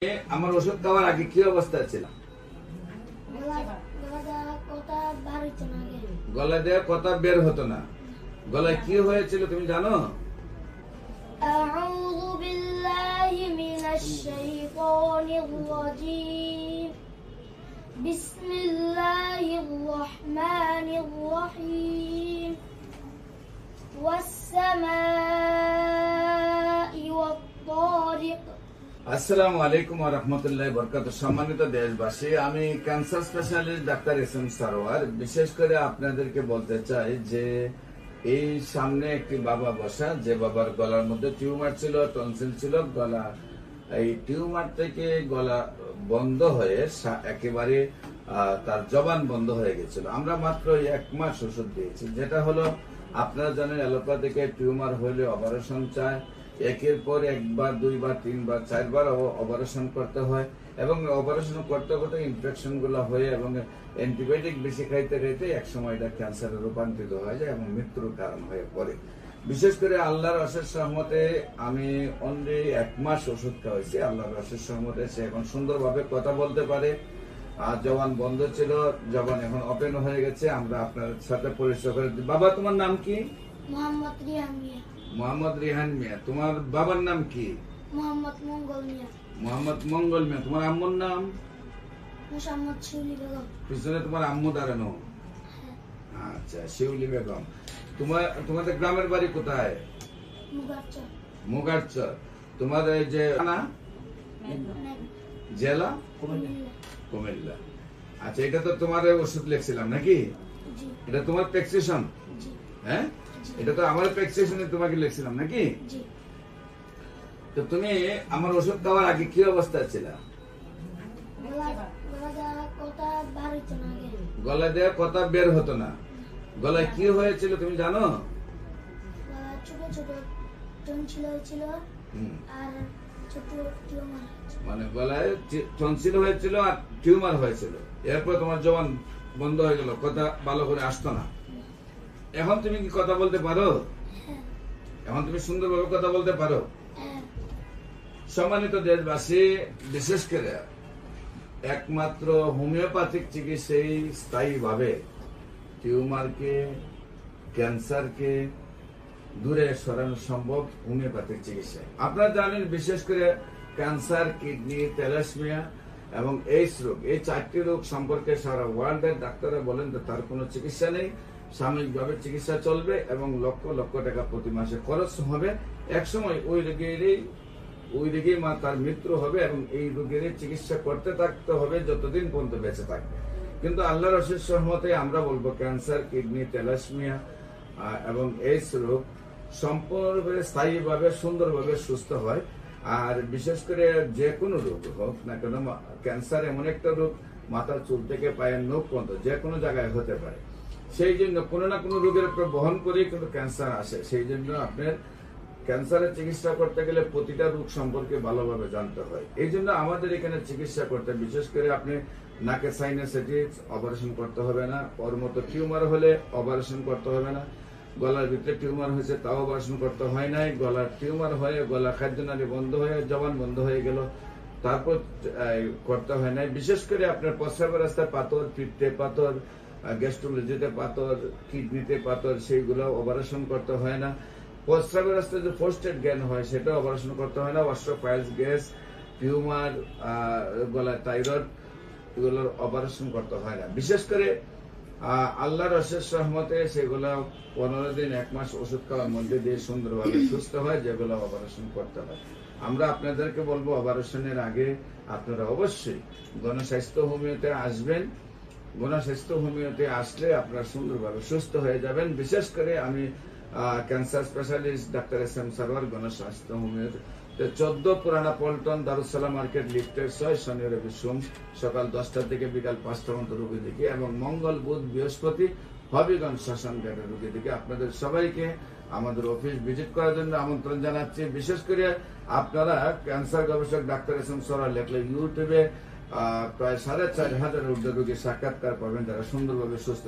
আমার ওষুধ খাওয়ার আগে কি অবস্থায় ছিল? গলা দেওয়া কথা বের হতো না। গলায় কি হয়েছিল তুমি জানো? আউযু বিল্লাহি মিনাশ শাইতানির রাজীম। বিসমিল্লাহির রহমানির রহিম। ওয়াস সামাই ওয়াত তারিক। আসসালামু আলাইকুম ওয়া রাহমাতুল্লাহি ওয়া বারাকাতুহু। সম্মানিত দেশবাসী, আমি cancer specialist doctor SM. Sarwar. বিশেষ করে আপনাদেরকে বলতে চাই যে এই সামনে একটি বাবা বসা, যে বাবার গলার মধ্যে টিউমার ছিল, টনসিল ছিল। গলা এই টিউমার থেকে গলা বন্ধ হয়ে একেবারে তার জবান বন্ধ হয়ে গেছিল। আমরা মাত্র 1 মাস ওষুধ দিয়েছি। যেটা হলো, আপনারা জানেন অ্যালোপ্যাথিকে টিউমার হলে অপারেশন চায়। একের পর একবার, দুইবার, তিনবার, চারবার অপারেশন করতে হয় এবং অপারেশন করতে করতে ইনফেকশন গুলো হয়ে এবং অ্যান্টিবায়োটিক বেশি খাইতে খাইতে একসময় এটা ক্যান্সারে রূপান্তরিত হয়ে যায় এবং মৃত্যুর কারণ হয়ে পড়ে। বিশেষ করে আল্লাহর অশেষ রহমতে আমি অনলি 1 মাস ওষুধ খাওয়াইছি। আল্লাহর অশেষ রহমতে সে এখন সুন্দরভাবে কথা বলতে পারে। আর জবান বন্ধ ছিল, জবান এখন ওপেন হয়ে গেছে। আমরা আপনার সাথে পরিচয় করে দিই। বাবা, তোমার নাম কি? মোহাম্মদ রিহান মিয়া। মোহাম্মদ রিহান মিয়া। তোমার বাবার নাম কি? মোহাম্মদ মঙ্গল মিয়া। মোহাম্মদ মঙ্গল মিয়া। তোমার আম্মুর নাম? মুসাম্মদ শিউলি বেগম। পিছনে তোমার আম্মু দাঁড়ানো? আচ্ছা, শিউলি বেগম। তোমাদের গ্রামের বাড়ি কোথায়? মুগারচর। মুগারচর। তোমার এই যে জেলা? কুমিল্লা। আচ্ছা, এটা তো তোমার ওষুধ লিখছিলাম নাকি? জি এটা তোমার প্রেসক্রিপশন? জি হ্যাঁ, এটা তো আমার প্রেসক্রিপশনে তোমাকে লিখছিলাম নাকি? জি। তো তুমি আমার ওষুধ খাওয়ার আগে কি অবস্থায় ছিল? গলা দেওয়া কথা বের হতো না। গলায় কি হয়েছিল তুমি জানো? ছোট ছোট টনসিল হয়েছিল আর ছোট টিউমার। মানে গলায় টনসিল হয়েছিল আর টিউমার হয়েছিল। এরপর তোমার জবান বন্ধ হয়ে গেল, কথা ভালো করে আসতো না। এখন তুমি কি কথা বলতে পারো? এখন তুমি সুন্দরভাবে কথা বলতে পারো? সম্মানিত দেশবাসী, বিশেষ করে একমাত্র হোমিওপ্যাথিক চিকিৎসাই স্থায়ীভাবে টিউমারকে, ক্যান্সারকে দূরে সরানো সম্ভব হোমিওপ্যাথিক চিকিৎসায়। আপনারা জানেন, বিশেষ করে ক্যান্সার, কিডনি, থ্যালাসেমিয়া এবং এইডস রোগ, এই 4টি রোগ সম্পর্কে সারা ওয়ার্ল্ডের ডাক্তাররা বলেন যে তার কোনো চিকিৎসা নেই। সাময়িকভাবে চিকিৎসা চলবে এবং লক্ষ লক্ষ টাকা প্রতি মাসে খরচ হবে। একসময় ওই রোগীর তার মৃত্যু হবে এবং এই রোগের চিকিৎসা করতে থাকতে হবে যতদিন পর্যন্ত বেঁচে থাকবে। কিন্তু আল্লাহর অশেষ রহমতে আমরা বলবো ক্যান্সার, কিডনি, থ্যালাসেমিয়া এবং এইডস রোগ সম্পূর্ণভাবে স্থায়ীভাবে সুন্দরভাবে সুস্থ হয়। আর বিশেষ করে যে কোনো রোগ হোক না কেন, ক্যান্সার এমন একটা রোগ, মাথার চুল থেকে পায়ের নখ পর্যন্ত যে কোনো জায়গায় হতে পারে। সেই জন্য কোনো না কোনো রোগের উপর বহন করেই কিন্তু ক্যান্সার আসে। সেই জন্য আপনার ক্যান্সারের চিকিৎসা করতে গেলে প্রতিটা রোগ সম্পর্কে ভালোভাবে জানতে হয়। এই জন্য আমাদের এখানে চিকিৎসা করতে, বিশেষ করে আপনি নাকের সাইনাসাইটিস অপারেশন করতে হবে না। ওর মতো টিউমার হলে অপারেশন করতে হবে না। গলার ভিতরে টিউমার হয়েছে, তাও অপারেশন করতে হয় নাই। গলার টিউমার হয়ে গলা খাদ্যনালী বন্ধ হয়ে জবান বন্ধ হয়ে গেল, তারপর করতে হয় নাই। বিশেষ করে আপনার প্রস্রাবের রাস্তায় পাথর, পিত্তে পাথর, গ্যাস্ট্রোলজিতে পাথর, কিডনিতে পাথর, সেইগুলো অপারেশন করতে হয় না। প্রস্রাবের রাস্তায় যে প্রোস্টেট জ্ঞান হয় সেটা অপারেশন করতে হয় না। অস্ট্রোপাইলস, গ্যাস, টিউমার, গলায় থাইরয়েড, এগুলোর অপারেশন করতে হয় না। বিশেষ করে আল্লাহর অশেষ রহমতে সেগুলো 15 দিন, 1 মাস ওষুধ খাওয়ার মধ্যে দিয়ে সুন্দরভাবে সুস্থ হয়, যেগুলো অপারেশন করতে হয়। আমরা আপনাদেরকে বলবো, অপারেশনের আগে আপনারা অবশ্যই গণস্বাস্থ্য হোমিওতে আসবেন। গণস্বাস্থ্য হোমিওতে আসলে আপনারা সুন্দরভাবে সুস্থ হয়ে যাবেন। বিশেষ করে আমি cancer specialist doctor SM. Sarwar, গণস্বাস্থ্য হোমিওতে 14 পুরানা পল্টন, দারুসালাম মার্কেট, লিফটের 6, শনি রবি সোম সকাল 10টা থেকে বিকাল 5টা পর্যন্ত রোগী দেখি এবং মঙ্গল, বুধ, বৃহস্পতি হবিগঞ্জ শ্মশান ঘাটের রোগী দেখি। আপনাদের সবাইকে আমাদের অফিস ভিজিট করার জন্য আমন্ত্রণ জানাচ্ছি। বিশেষ করে আপনারা ক্যান্সার গবেষক ডাক্তার এস.এম. সারোয়ার লেখলে ইউটিউবে প্রায় 4,500 ঊর্ধ্ব রোগীর সাক্ষাৎকার পাবেন, যারা সুন্দরভাবে সুস্থ।